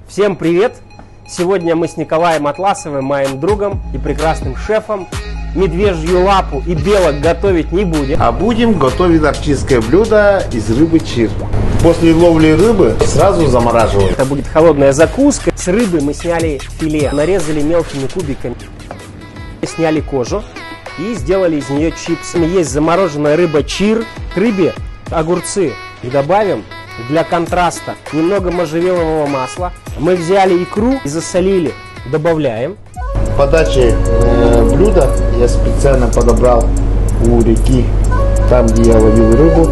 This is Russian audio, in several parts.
Всем привет! Сегодня мы с Николаем Атласовым, моим другом и прекрасным шефом, медвежью лапу и белок готовить не будем. А будем готовить арктическое блюдо из рыбы чир. После ловли рыбы сразу замораживаем. Это будет холодная закуска. С рыбы мы сняли филе, нарезали мелкими кубиками, сняли кожу и сделали из нее чипсы. Есть замороженная рыба чир. К рыбе огурцы и добавим для контраста немного можжевелового масла. Мы взяли икру и засолили. Добавляем. В подаче блюда я специально подобрал у реки, там где я ловил рыбу,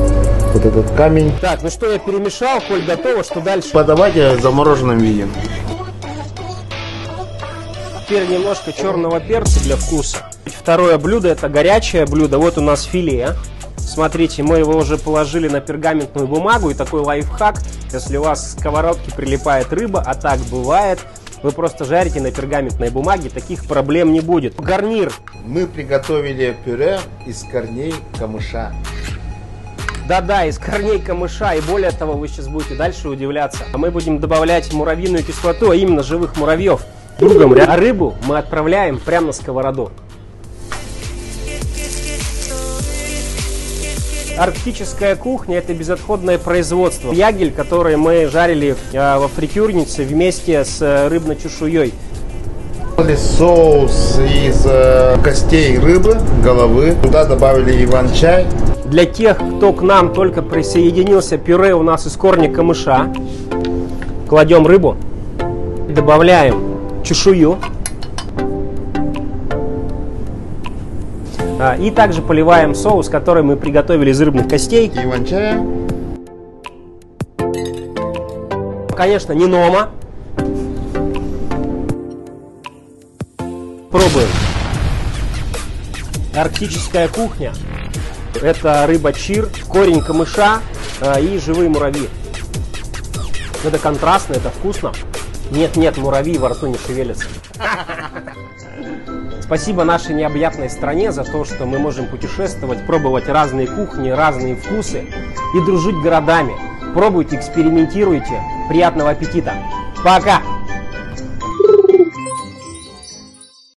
вот этот камень. Так, ну что, я перемешал, коль готово, что дальше? Подавать в замороженном виде. Теперь немножко черного перца для вкуса. Второе блюдо — это горячее блюдо. Вот у нас филе. Смотрите, мы его уже положили на пергаментную бумагу. И такой лайфхак: если у вас к сковородке прилипает рыба, а так бывает, вы просто жарите на пергаментной бумаге, таких проблем не будет. Гарнир. Мы приготовили пюре из корней камыша. Да-да, из корней камыша. И более того, вы сейчас будете дальше удивляться. Мы будем добавлять муравьиную кислоту, а именно живых муравьев. А рыбу мы отправляем прямо на сковороду. Арктическая кухня — это безотходное производство. Ягель, который мы жарили во фритюрнице вместе с рыбной чешуей. Соус из костей рыбы, головы. Туда добавили иван-чай. Для тех, кто к нам только присоединился, пюре у нас из корня камыша. Кладем рыбу, добавляем чешую. И также поливаем соус, который мы приготовили из рыбных костей. Иван-чая. Конечно, не нома. Пробуем. Арктическая кухня. Это рыба чир, корень камыша и живые муравьи. Это контрастно, это вкусно. Нет, муравьи во рту не шевелятся. Спасибо нашей необъятной стране за то, что мы можем путешествовать, пробовать разные кухни, разные вкусы и дружить городами. Пробуйте, экспериментируйте. Приятного аппетита. Пока!